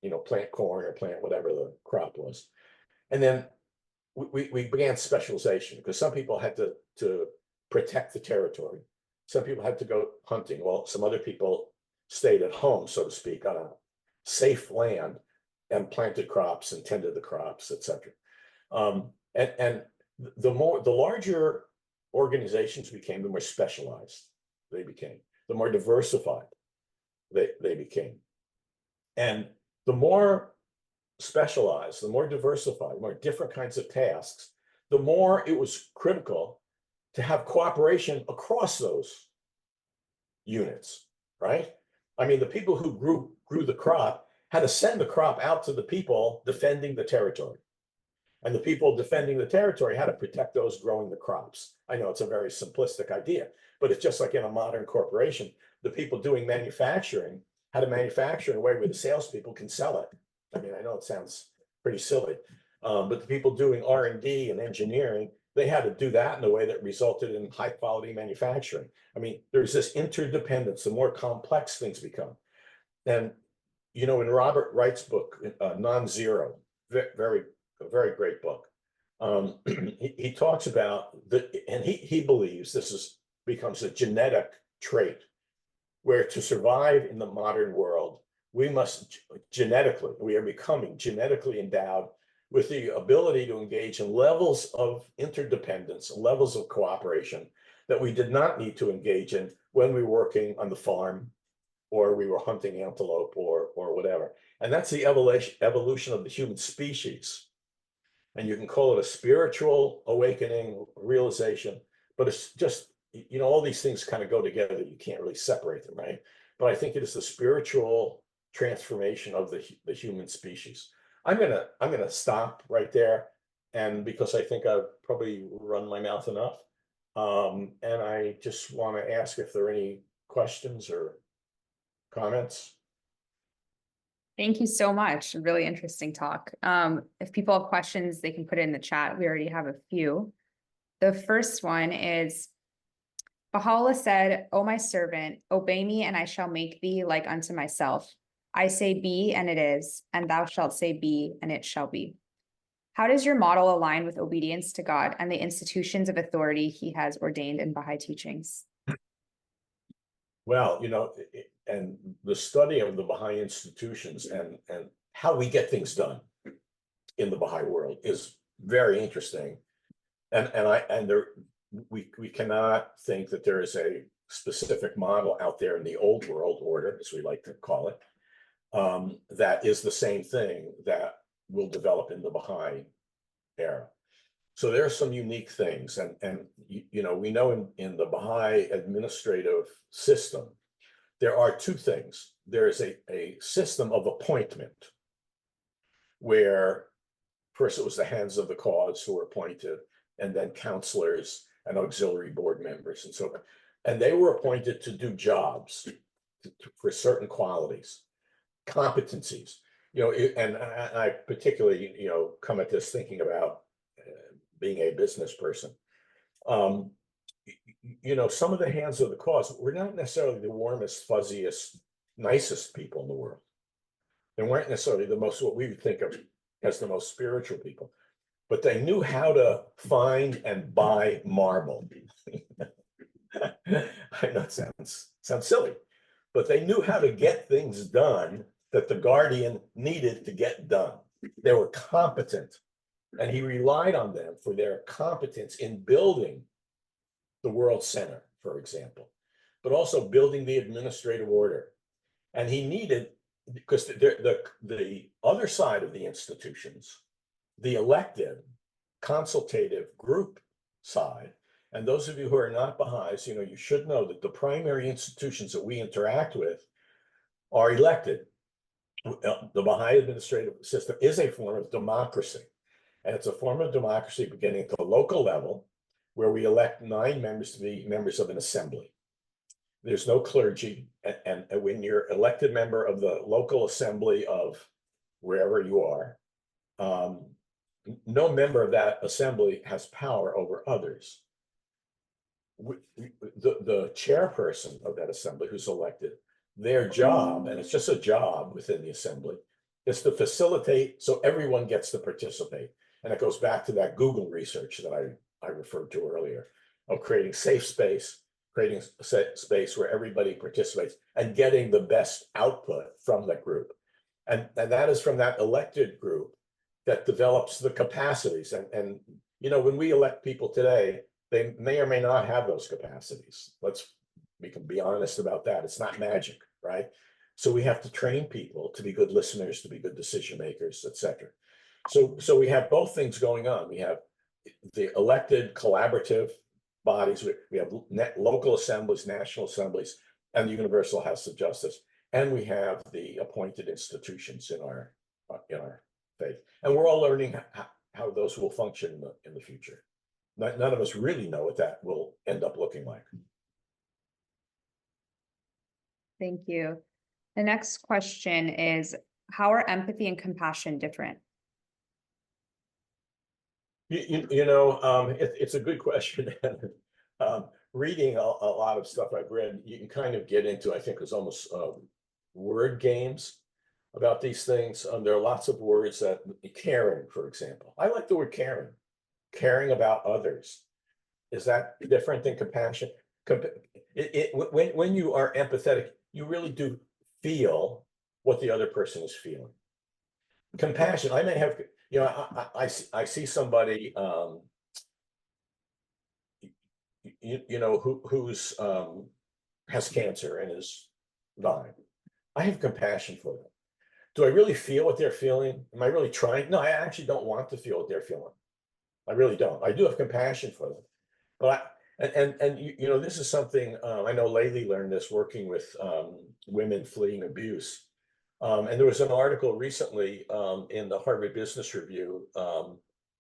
Speaker 2: you know, plant corn or plant whatever the crop was. And then we began specialization because some people had to protect the territory. Some people had to go hunting. Well, some other people stayed at home, so to speak, on a safe land and planted crops and tended the crops, etc. And the larger organizations became, the more specialized they became, the more diversified they became. And the more specialized, the more diversified, the more different kinds of tasks, the more it was critical to have cooperation across those units, right? I mean, the people who grew the crop had to send the crop out to the people defending the territory. And the people defending the territory had to protect those growing the crops. I know it's a very simplistic idea, but it's just like in a modern corporation, the people doing manufacturing had to manufacture in a way where the salespeople can sell it. I mean, I know it sounds pretty silly, but the people doing R&D and engineering, they had to do that in a way that resulted in high quality manufacturing. I mean, there's this interdependence, the more complex things become. And, you know, in Robert Wright's book, Non-Zero, very great book. He talks about and he believes this becomes a genetic trait where to survive in the modern world, we are becoming genetically endowed with the ability to engage in levels of interdependence, levels of cooperation that we did not need to engage in when we were working on the farm or we were hunting antelope or whatever. And that's the evolution of the human species. And you can call it a spiritual awakening, realization, but it's just, you know, all these things kind of go together. You can't really separate them, right? But I think it is the spiritual transformation of the human species. I'm gonna stop right there, and because I think I've probably run my mouth enough, and I just want to ask if there are any questions or comments.
Speaker 1: Thank you so much. Really interesting talk. If people have questions, they can put it in the chat. We already have a few. The first one is, Baha'u'llah said, "O my servant, obey me and I shall make thee like unto myself. I say be and it is, and thou shalt say be and it shall be." How does your model align with obedience to God and the institutions of authority he has ordained in Baha'i teachings?
Speaker 2: Well, you know, and the study of the Baha'i institutions and how we get things done in the Baha'i world is very interesting. We cannot think that there is a specific model out there in the old world order, as we like to call it, that is the same thing that will develop in the Baha'i era. So there are some unique things, and you know, we know in the Baha'i administrative system, there are two things. There is a system of appointment, where first it was the hands of the cause who were appointed, and then counselors and auxiliary board members and so on. And they were appointed to do jobs for certain qualities, competencies. You know, and I particularly, you know, come at this thinking about being a business person. You know, some of the hands of the cause were not necessarily the warmest, fuzziest, nicest people in the world. They weren't necessarily the most, what we would think of as the most spiritual people, but they knew how to find and buy marble. I know it sounds silly, but they knew how to get things done that the guardian needed to get done. They were competent, and he relied on them for their competence in building the World Center, for example, but also building the administrative order. And he needed, because the other side of the institutions, the elected, consultative group side, and those of you who are not Baha'is, you should know that the primary institutions that we interact with are elected. The Baha'i administrative system is a form of democracy, and it's a form of democracy beginning at the local level, where we elect 9 members to be members of an assembly. There's no clergy, and when you're elected member of the local assembly of wherever you are, no member of that assembly has power over others. The chairperson of that assembly who's elected, their job, and it's just a job within the assembly, is to facilitate so everyone gets to participate. And it goes back to that Google research that I referred to earlier, of creating safe space, creating a space where everybody participates and getting the best output from that group. And that is from that elected group that develops the capacities. And when we elect people today, they may or may not have those capacities. We can be honest about that. It's not magic, right? So we have to train people to be good listeners, to be good decision makers, etc. So we have both things going on. We have the elected collaborative bodies. We have local assemblies, national assemblies, and the Universal House of Justice. And we have the appointed institutions in our faith. And we're all learning how those will function in the future. None of us really know what that will end up looking like.
Speaker 1: Thank you. The next question is, how are empathy and compassion different?
Speaker 2: It's a good question. Reading a lot of stuff I've read, you can kind of get into, I think, there's almost word games about these things. There are lots of words that, caring, for example. I like the word caring about others. Is that different than compassion? When you are empathetic, you really do feel what the other person is feeling. Compassion, I may have, I see somebody, who's has cancer and is dying. I have compassion for them. Do I really feel what they're feeling? Am I really trying? No, I actually don't want to feel what they're feeling. I really don't. I do have compassion for them, but this is something I know Laylee learned this working with women fleeing abuse. And there was an article recently in the Harvard Business Review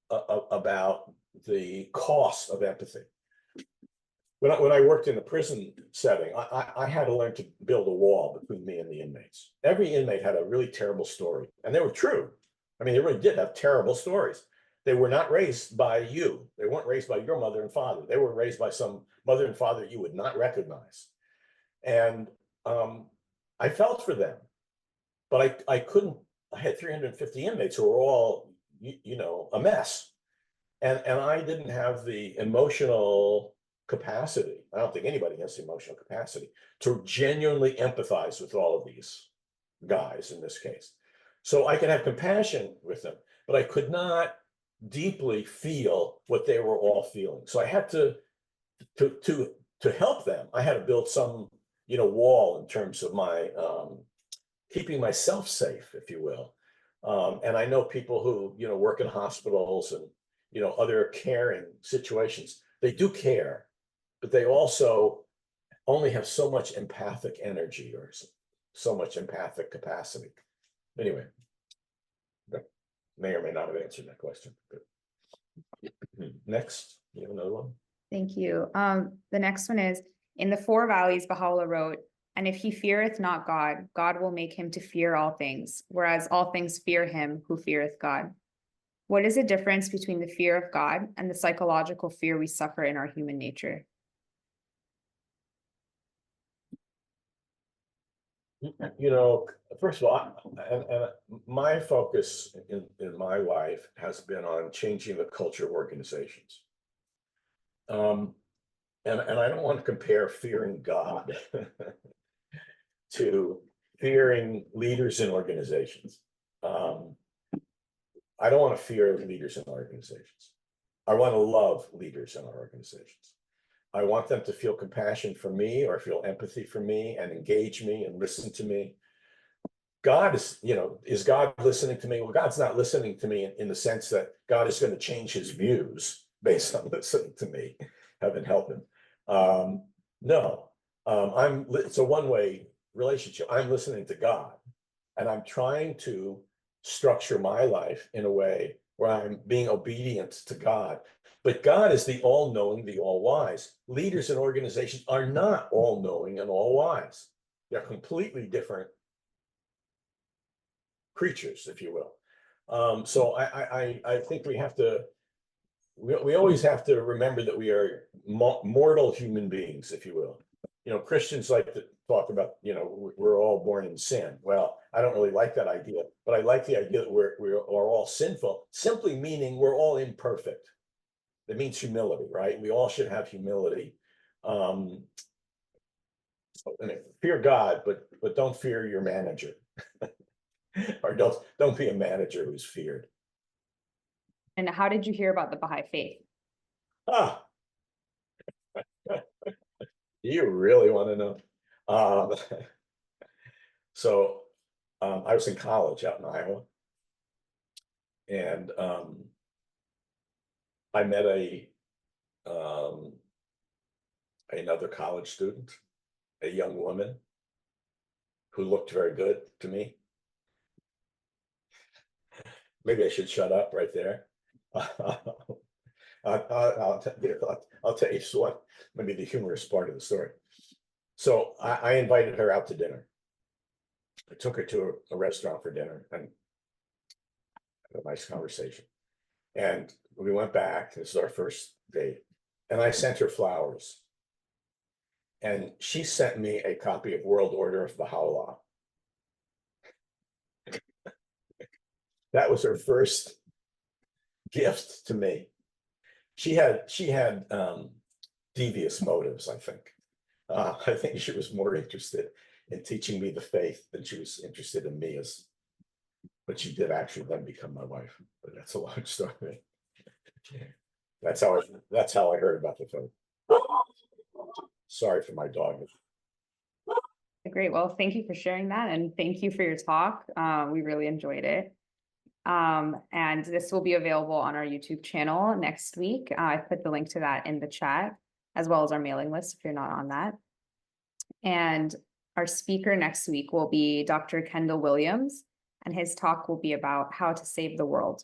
Speaker 2: about the cost of empathy. When I worked in the prison setting, I had to learn to build a wall between me and the inmates. Every inmate had a really terrible story, and they were true. I mean, they really did have terrible stories. They were not raised by you. They weren't raised by your mother and father. They were raised by some mother and father you would not recognize. And I felt for them, but I couldn't. I had 350 inmates who were all, a mess. And I didn't have the emotional capacity. I don't think anybody has the emotional capacity to genuinely empathize with all of these guys in this case. So I could have compassion with them, but I could not deeply feel what they were all feeling. So I had to help them. I had to build some, wall in terms of my keeping myself safe, if you will. And I know people who, work in hospitals and, other caring situations. They do care, but they also only have so much empathic energy or so much empathic capacity. Anyway, that may or may not have answered that question. Next, you have another one?
Speaker 1: Thank you. The next one is, in the Four Valleys, Baha'u'llah wrote, "And if he feareth not God, God will make him to fear all things, whereas all things fear him who feareth God." What is the difference between the fear of God and the psychological fear we suffer in our human nature?
Speaker 2: First of all, and my focus in my life has been on changing the culture of organizations. And I don't want to compare fearing God to fearing leaders in organizations. I don't want to fear leaders in organizations. I want to love leaders in our organizations. I want them to feel compassion for me or feel empathy for me and engage me and listen to me. God is God listening to me? Well, God's not listening to me in the sense that God is going to change his views based on listening to me. Heaven help him. No, it's a one-way relationship. I'm listening to God, and I'm trying to structure my life in a way where I'm being obedient to God. But God is the all-knowing, the all-wise. Leaders in organizations are not all-knowing and all-wise. They're completely different creatures, if you will. So I think we always have to remember that we are mortal human beings, if you will. Christians like to talk about, we're all born in sin. Well, I don't really like that idea, but I like the idea that we're all sinful, simply meaning we're all imperfect. That means humility, right? We all should have humility. So, fear God, but don't fear your manager. Or don't be a manager who's feared.
Speaker 1: And how did you hear about the Baha'i Faith?
Speaker 2: Ah, you really want to know? So I was in college out in Iowa, and I met another college student, a young woman who looked very good to me. Maybe I should shut up right there. I'll tell you what, maybe the humorous part of the story. So I invited her out to dinner. I took her to a restaurant for dinner and had a nice conversation. And we went back. This is our first date. And I sent her flowers. And she sent me a copy of World Order of Baha'u'llah. That was her first gift to me. She had devious motives, I think. I think she was more interested in teaching me the faith than she was interested in me but she did actually then become my wife. But that's a long story. That's how I heard about the faith. Sorry for my dog.
Speaker 1: Great. Well, thank you for sharing that, and thank you for your talk. We really enjoyed it. And this will be available on our YouTube channel next week. I put the link to that in the chat, as well as our mailing list if you're not on that. And our speaker next week will be Dr. Kendall Williams, and his talk will be about how to save the world.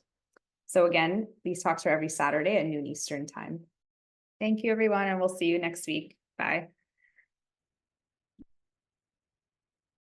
Speaker 1: So again, these talks are every Saturday at noon Eastern time. Thank you, everyone, and we'll see you next week. Bye.